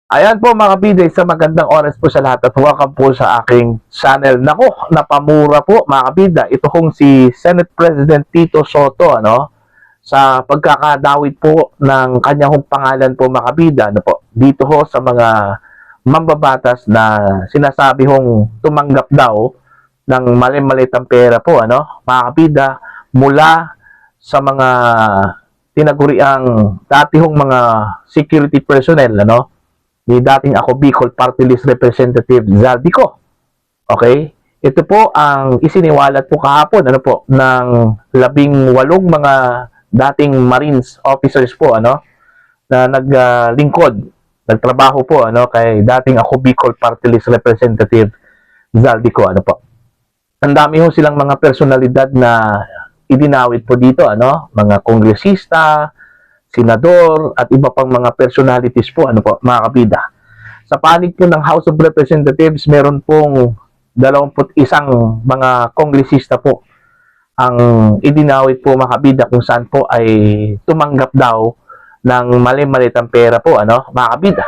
Ayan po mga kabida, sa magandang oras po sa lahat at welcome po sa aking channel. Nako, napamura po mga kabida. Ito kong si Senate President Tito Sotto, sa pagkakadawit po ng kanyang pangalan po mga kabida, dito ho sa mga mambabatas na sinasabi hong tumanggap daw ng mali-malitang pera po, mga kabida, mula sa mga tinaguriang dati hong mga security personnel, ni dating ako Bicol Party List Representative Zaldico. Okay? Ito po ang isiniwalat po kahapon ng 18 mga dating Marines officers po na naglingkod, nagtrabaho po kay dating ako Bicol Party List Representative Zaldico Ang dami ho silang mga personalidad na idinawit po dito mga kongresista, senador, at iba pang mga personalities po, mga kabida. Sa panig po ng House of Representatives, meron pong 21 mga kongresista po ang idinawit po, mga kabida, kung saan po ay tumanggap daw ng mali-malitang pera po, mga kabida.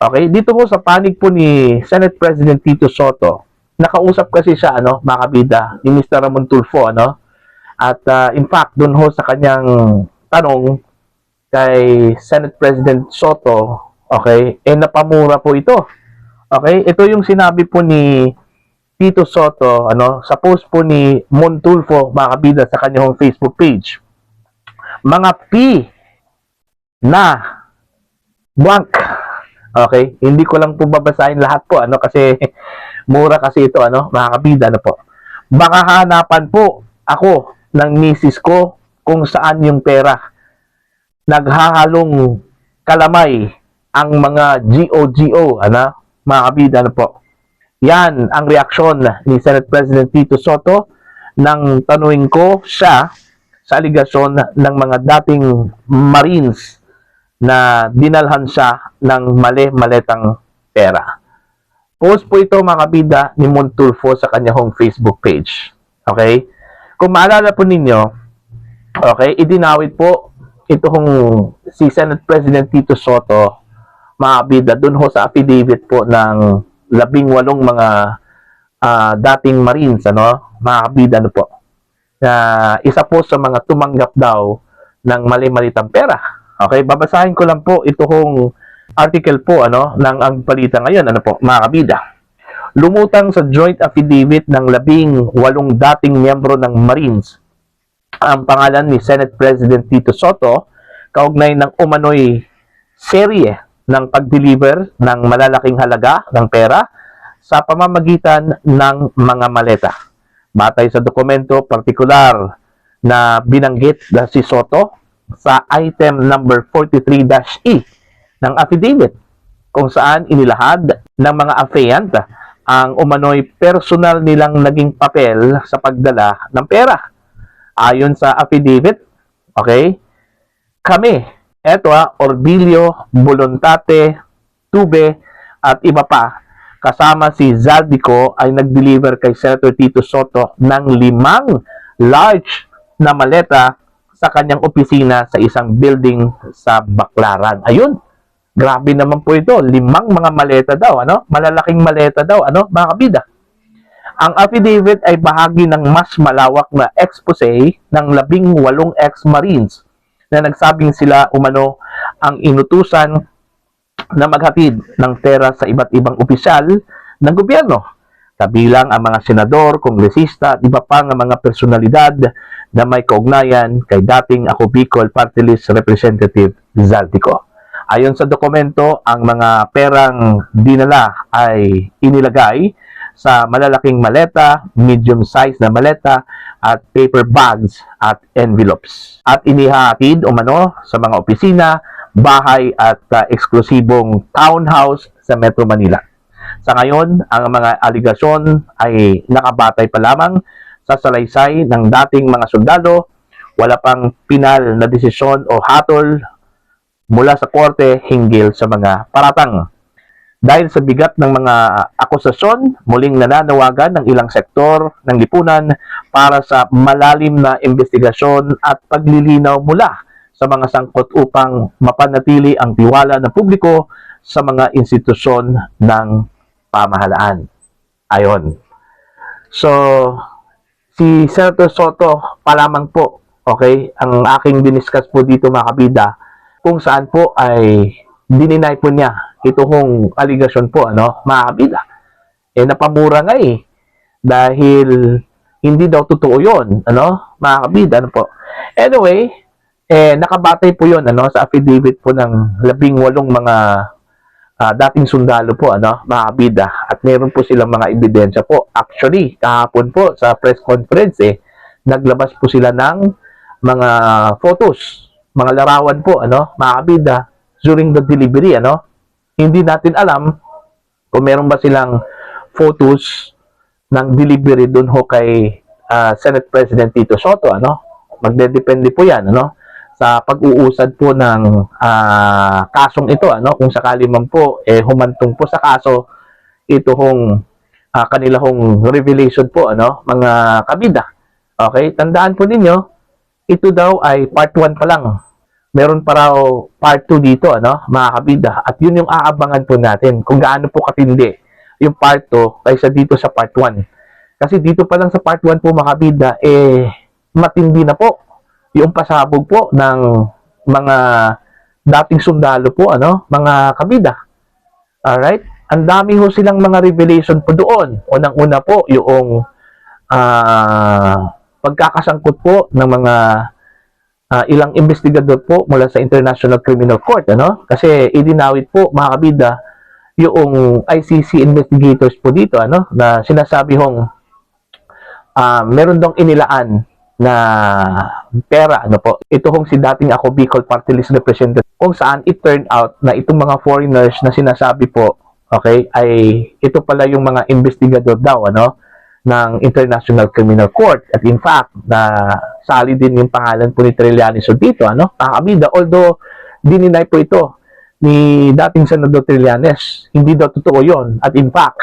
Okay, dito po sa panig po ni Senate President Tito Sotto, nakausap kasi siya, mga kabida, ni Mr. Ramon Tulfo, at in fact, dun ho sa kanyang tanong, kay Senate President Sotto, okay, napamura po ito. Okay, ito yung sinabi po ni Tito Sotto, sa post po ni Montulfo, mga kabida, sa kanyang Facebook page. Mga P na blank. Okay, hindi ko lang po babasahin lahat po, kasi mura kasi ito, mga kabida, po. Baka hanapan po ako ng misis ko kung saan yung pera. Naghahalong kalamay ang mga GOGO, mga kabida, po. Yan ang reaksyon ni Senate President Tito Sotto nang tanungin ko siya sa aligasyon ng mga dating Marines na dinalhan siya ng mali-malitang pera. Post po ito, mga kabida, ni Montulfo sa kanyang Facebook page. Okay? Kung maalala po ninyo, okay, idinawit po ito hong si Senate President Tito Sotto, mga kabida, dun ho sa affidavit po ng 18 mga dating Marines, mga kabida, po, na isa po sa mga tumanggap daw ng mali-malitang pera. Okay, babasahin ko lang po ito hong article po, ng ang balita ngayon, mga kabida. Lumutang sa joint affidavit ng 18 dating miyembro ng Marines ang pangalan ni Senate President Tito Sotto kaugnay ng umano'y serye ng pag-deliver ng malalaking halaga ng pera sa pamamagitan ng mga maleta. Batay sa dokumento partikular na binanggit na si Sotto sa item number 43-E ng affidavit, kung saan inilahad ng mga affiant ang umano'y personal nilang naging papel sa pagdala ng pera. Ayon sa affidavit, okay, kami, Orbilio, Voluntate, Tube, at iba pa, kasama si Zaldico, ay nag-deliver kay Senator Tito Sotto ng 5 large na maleta sa kanyang opisina sa isang building sa Baclaran. Ayun, grabe naman po ito, 5 mga maleta daw, malalaking maleta daw, mga kabida. Ang affidavit ay bahagi ng mas malawak na expose ng 18 ex-Marines na nagsabing sila umano ang inutusan na maghatid ng pera sa iba't ibang opisyal ng gobyerno, kabilang ang mga senador, kongresista at iba pang mga personalidad na may kaugnayan kay dating ako Bicol Party List Representative Zaldico. Ayon sa dokumento, ang mga perang dinala ay inilagay sa malalaking maleta, medium size na maleta, at paper bags at envelopes. At inihatid umano sa mga opisina, bahay at eksklusibong townhouse sa Metro Manila. Sa ngayon, ang mga aligasyon ay nakabatay pa lamang sa salaysay ng dating mga sundalo, wala pang pinal na desisyon o hatol mula sa korte hinggil sa mga paratang. Dahil sa bigat ng mga akusasyon, muling nananawagan ng ilang sektor ng lipunan para sa malalim na investigasyon at paglilinaw mula sa mga sangkot upang mapanatili ang tiwala ng publiko sa mga institusyon ng pamahalaan. Ayon. So, si Senator Soto pa lamang po, okay, ang aking diniscuss po dito mga kabida, kung saan po ay dininay po niya ito hong aligasyon po, mga kabida. Napamura nga dahil hindi daw totoo yun, mga kabida, po. Anyway, nakabatay po yun, sa affidavit po ng 18 mga dating sundalo po, mga kabida. At meron po silang mga ebidensya po. Actually, kahapon po sa press conference, naglabas po sila ng mga photos, mga larawan po, mga kabida, during the delivery, Hindi natin alam kung meron ba silang photos ng delivery dun ho kay Senate President Tito Soto, Magdedepende po yan, sa pag-uusad po ng kasong ito, kung sakali man po humantong po sa kaso ito hong kanila hong revelation po, mga kabida. Okay, tandaan po ninyo, ito daw ay part 1 pa lang. Meron pa raw part 2 dito, mga kabida. At yun yung aabangan po natin kung gaano po katindi yung part 2 kaysa dito sa part 1. Kasi dito pa lang sa part 1 po, mga kabida, matindi na po yung pasabog po ng mga dating sundalo po, mga kabida. Alright? Ang dami ho silang mga revelation po doon. Unang-una po, yung pagkakasangkot po ng mga ilang investigador po mula sa International Criminal Court, Kasi idinawit po, mga kabida, yung ICC investigators po dito, na sinasabi hong meron dong inilaan na pera, po. Ito hong si dating ako Bicol Party List Representative, kung saan it turned out na itong mga foreigners na sinasabi po, okay, ay ito pala yung mga investigador daw, ng International Criminal Court. At in fact, na sali din yung pangalan po ni Trillanes dito, kakabida. Although, dininay po ito ni dating Senador Trillanes. Hindi daw totoo yon. At in fact,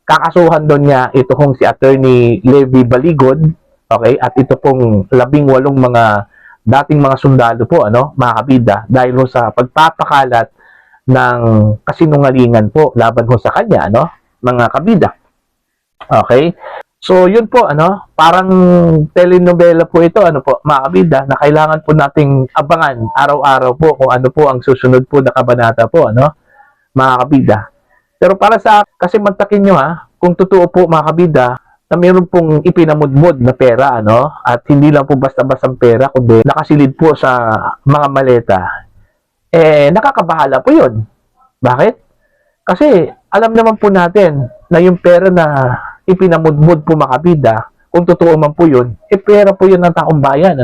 kakasuhan doon niya ito hong si Attorney Levi Baligod, okay, at ito pong 18 mga dating mga sundalo po, mga kabida, dahil ho sa pagpapakalat ng kasinungalingan po laban ho sa kanya, mga kabida. Okay? So, yun po, parang telenovela po ito, po, mga kabida, na kailangan po nating abangan araw-araw po kung ano po ang susunod po na kabanata po, mga kabida. Pero para sa, kasi mantakin nyo kung totoo po, mga kabida, na meron pong ipinamudmod na pera, at hindi lang po basta-bastang pera, kundi nakasilid po sa mga maleta, nakakabahala po yun. Bakit? Kasi alam naman po natin na yung pera na ipinamudmod po, mga kabida, kung totoo man po yun, pera po yun ng taong bayan,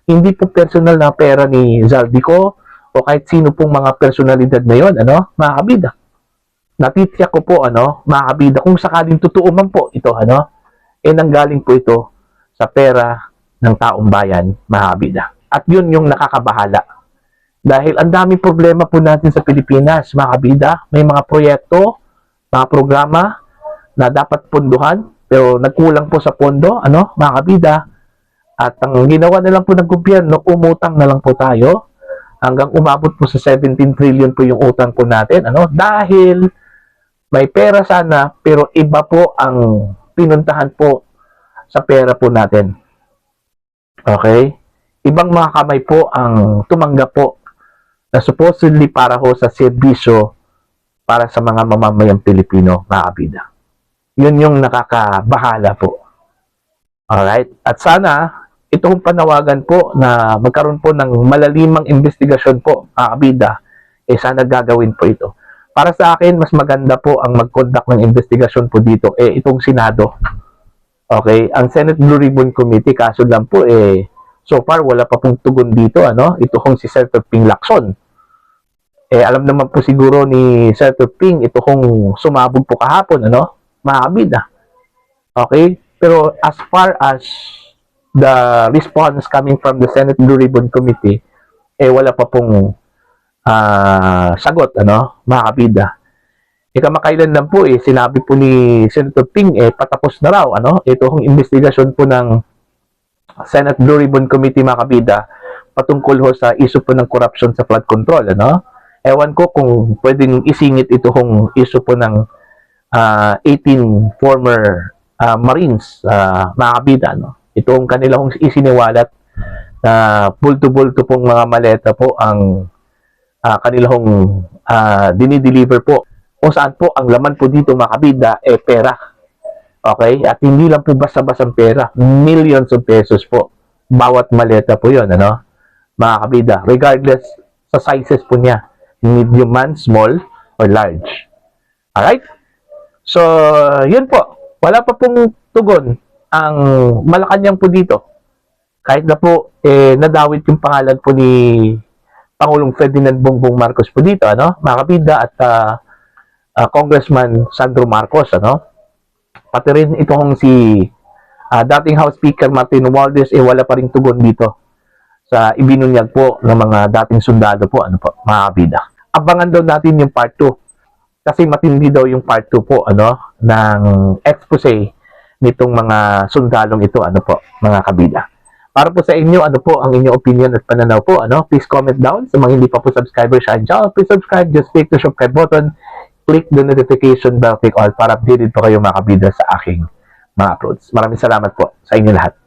Hindi po personal na pera ni Zaldico o kahit sino pong mga personalidad na yun, mga kabida. Natitiyak ko po, mga kabida, kung sakaling totoo man po ito, nanggaling po ito sa pera ng taong bayan, mga kabida. At yun yung nakakabahala. Dahil ang daming problema po natin sa Pilipinas, mga kabida. May mga proyekto, mga programa na dapat punduhan, pero nagkulang po sa pondo, mga kabida. At ang ginawa na lang po ng gobyerno, umutang na lang po tayo hanggang umabot po sa 17 trillion po yung utang po natin, dahil may pera sana, pero iba po ang pinuntahan po sa pera po natin. Okay? Ibang mga kamay po ang tumanggap po na supposedly para ho sa serbisyo para sa mga mamamayang Pilipino, mga kabida. Yun yung nakakabahala po. Alright? At sana, itong panawagan po na magkaroon po ng malalimang investigasyon po, mga kabida, sana gagawin po ito. Para sa akin, mas maganda po ang mag-conduct ng investigasyon po dito, itong Senado. Okay? Ang Senate Blue Ribbon Committee, kaso lang po, so far, wala pa pong tugon dito, Ito kong si Senator Ping Lacson. Alam naman po siguro ni Senator Ping, ito kong sumabog po kahapon, mga kabida. Okay? Pero as far as the response coming from the Senate Blue Ribbon Committee, wala pa pong sagot, mga kabida. Kamakailan lang po, sinabi po ni Senator Ping, patapos na raw, ito hong investigasyon po ng Senate Blue Ribbon Committee, mga kabida, patungkol ho sa issue po ng corruption sa flood control, Ewan ko kung pwedeng isingit ito kung issue po ng 18 former Marines, mga kabida, no? Itong kanilang isiniwalat na bulto-bulto pong mga maleta po ang kanilang dinideliver po. Kung saan po ang laman po dito mga kabida pera. Okay? At hindi lang po basta-bastang pera. Millions of pesos po. Bawat maleta po yun, ano? Mga kabida. Regardless sa sizes po niya. Medium man, small, or large. Alright? So, yun po. Wala pa pong tugon ang Malacanang po dito. Kahit na po, nadawit yung pangalan po ni Pangulong Ferdinand Bongbong Marcos po dito, ano? Mga kabida at Congressman Sandro Marcos, ano? Pati rin itong si dating House Speaker Martin Romualdez, wala pa rin tugon dito sa ibinunyag po ng mga dating sundalo po, ano po, mga kabida. Abangan daw natin yung part 2 kasi matindi daw yung part 2 po, ano, ng expose nitong mga sundalong ito, ano po, mga kabida. Para po sa inyo, ano po ang inyong opinion at pananaw po, ano, please comment down. Sa mga hindi pa po subscriber sa channel, please subscribe, just click the subscribe button, click the notification bell, click all para updated po kayo mga kabida sa aking mga uploads. Maraming salamat po sa inyo lahat.